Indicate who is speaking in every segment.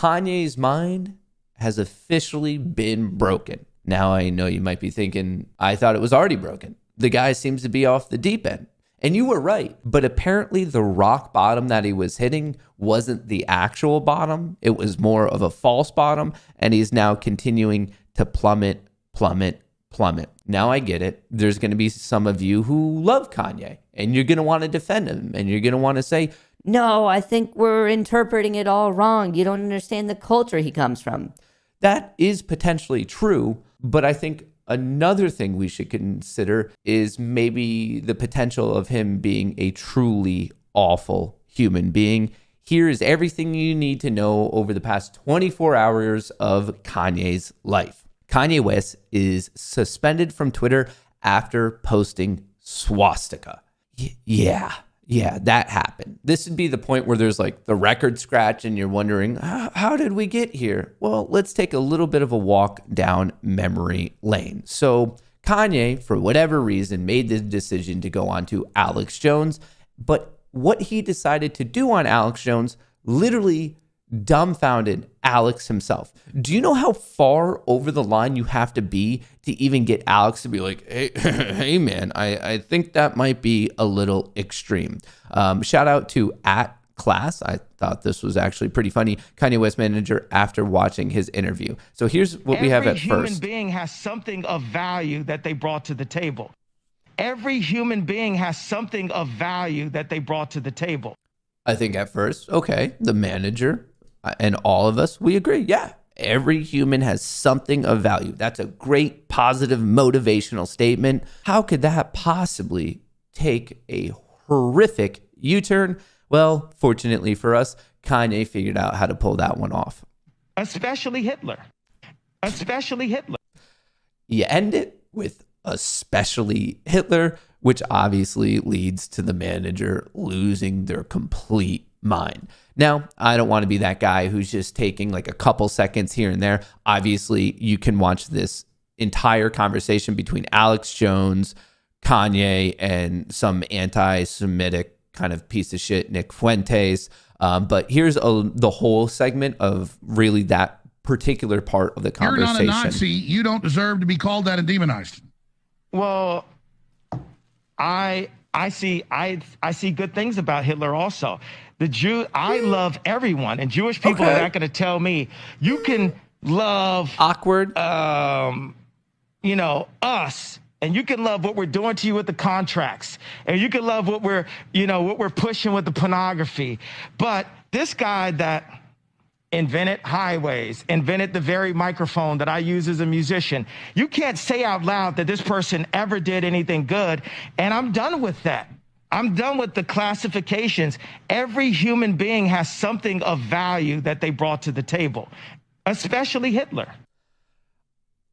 Speaker 1: Kanye's mind has officially been broken. Now I know you might be thinking, I thought it was already broken. The guy seems to be off the deep end. And you were right. But apparently the rock bottom that he was hitting wasn't the actual bottom. It was more of a false bottom. And he's now continuing to plummet. Now I get it. There's going to be some of you who love Kanye and you're going to want to defend him and you're going to want to say,
Speaker 2: no, I think we're interpreting it all wrong. You don't understand the culture he comes from.
Speaker 1: That is potentially true, but I think another thing we should consider is maybe the potential of him being a truly awful human being. Here is everything you need to know over the past 24 hours of Kanye's life. Kanye West is suspended from Twitter after posting swastika. Yeah, that happened. This would be the point where there's like the record scratch and you're wondering, how did we get here? Well, let's take a little bit of a walk down memory lane. So Kanye, for whatever reason, made the decision to go on to Alex Jones. But what he decided to do on Alex Jones literally dumbfounded Alex himself. Do you know how far over the line you have to be to even get Alex to be like, hey man, I think that might be a little extreme. Shout out to @class. I thought this was actually pretty funny. Kanye West manager after watching his interview. So here's what we have at first.
Speaker 3: Every human being has something of value that they brought to the table. Every human being has something of value that they brought to the table.
Speaker 1: I think at first, okay, the manager and all of us, we agree. Yeah, every human has something of value. That's a great, positive, motivational statement. How could that possibly take a horrific U-turn? Well, fortunately for us, Kanye figured out how to pull that one off.
Speaker 3: Especially Hitler.
Speaker 1: You end it with especially Hitler, which obviously leads to the manager losing their complete mind. Now, I don't want to be that guy who's just taking like a couple seconds here and there. Obviously, you can watch this entire conversation between Alex Jones, Kanye, and some anti-Semitic kind of piece of shit, Nick Fuentes. But here's the whole segment of really that particular part of the conversation.
Speaker 4: You're not a Nazi. You don't deserve to be called that and demonized.
Speaker 3: Well, I see good things about Hitler also. I love everyone, and Jewish people are not going to tell me you can love
Speaker 1: awkward,
Speaker 3: us, and you can love what we're doing to you with the contracts, and you can love what we're pushing with the pornography. But this guy that invented highways, invented the very microphone that I use as a musician, you can't say out loud that this person ever did anything good, and I'm done with that. I'm done with the classifications. Every human being has something of value that they brought to the table, especially Hitler.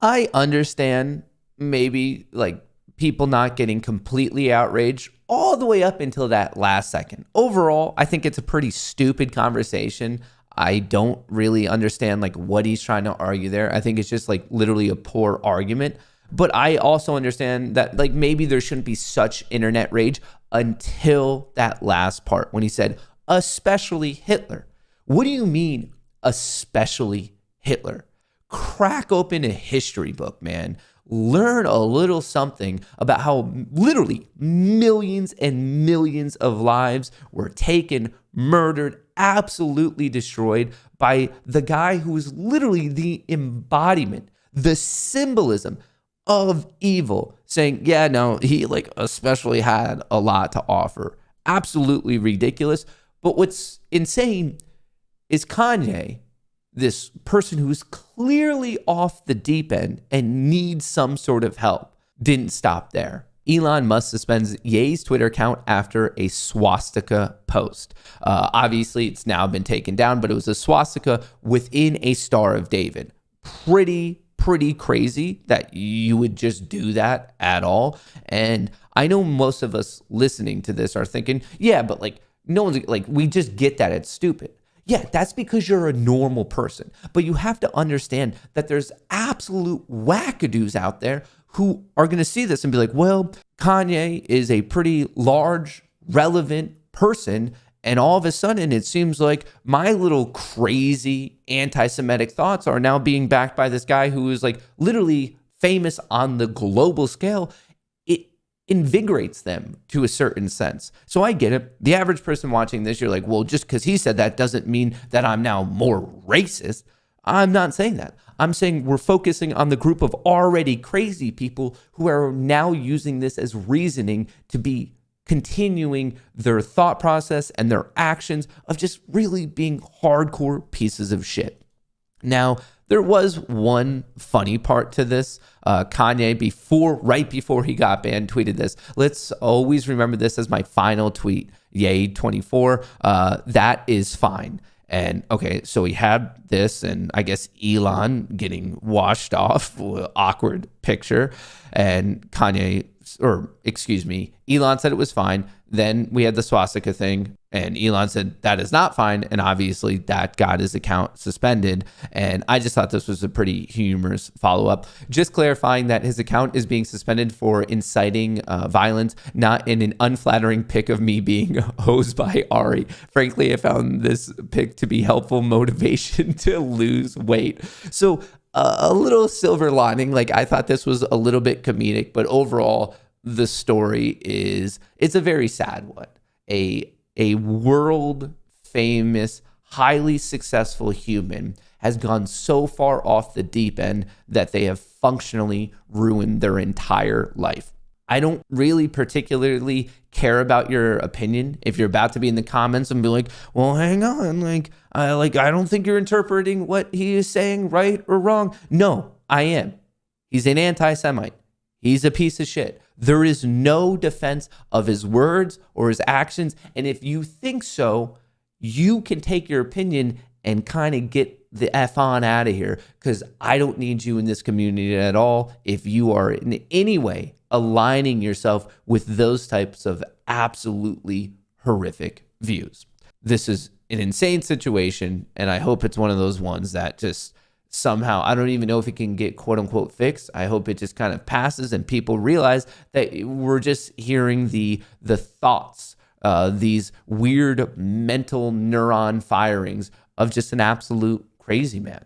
Speaker 1: I understand maybe like people not getting completely outraged all the way up until that last second. Overall, I think it's a pretty stupid conversation. I don't really understand like what he's trying to argue there. I think it's just like literally a poor argument. But I also understand that like maybe there shouldn't be such internet rage until that last part when he said, especially Hitler. What do you mean, especially Hitler? Crack open a history book, man. Learn a little something about how literally millions and millions of lives were taken, murdered, absolutely destroyed by the guy who was literally the embodiment, the symbolism of evil, saying, yeah, no, he like especially had a lot to offer. Absolutely ridiculous. But what's insane is Kanye, this person who's clearly off the deep end and needs some sort of help, didn't stop there. Elon Musk suspends Ye's Twitter account after a swastika post. Obviously, it's now been taken down, but it was a swastika within a Star of David. Pretty crazy that you would just do that at all. And I know most of us listening to this are thinking, yeah, but like no one's like, we just get that it's stupid. Yeah, that's because you're a normal person. But you have to understand that there's absolute wackadoos out there who are going to see this and be like, well, Kanye is a pretty large, relevant person, And all of a sudden, it seems like my little crazy anti-Semitic thoughts are now being backed by this guy who is like literally famous on the global scale. It invigorates them to a certain sense. So I get it. The average person watching this, you're like, well, just because he said that doesn't mean that I'm now more racist. I'm not saying that. I'm saying we're focusing on the group of already crazy people who are now using this as reasoning to be continuing their thought process and their actions of just really being hardcore pieces of shit. Now, there was one funny part to this. Kanye, right before he got banned, tweeted this. Let's always remember this as my final tweet. Yay, 24. That is fine. And okay, so he had this, and I guess Elon getting washed off, awkward picture. And Elon said it was fine. Then we had the swastika thing, and Elon said that is not fine. And obviously that got his account suspended. And I just thought this was a pretty humorous follow-up. Just clarifying that his account is being suspended for inciting violence, not in an unflattering pic of me being hosed by Ari. Frankly, I found this pic to be helpful motivation to lose weight. So a little silver lining. Like, I thought this was a little bit comedic, but overall, the story it's a very sad one. A world famous, highly successful human has gone so far off the deep end that they have functionally ruined their entire life. I don't really particularly care about your opinion. If you're about to be in the comments and be like, well, hang on, I don't think you're interpreting what he is saying right or wrong. No, I am. He's an anti-Semite. He's a piece of shit. There is no defense of his words or his actions. And if you think so, you can take your opinion and kind of get the F on out of here, because I don't need you in this community at all if you are in any way aligning yourself with those types of absolutely horrific views. This is an insane situation, and I hope it's one of those ones that just somehow, I don't even know if it can get quote unquote fixed. I hope it just kind of passes and people realize that we're just hearing the thoughts, these weird mental neuron firings of just an absolute crazy man.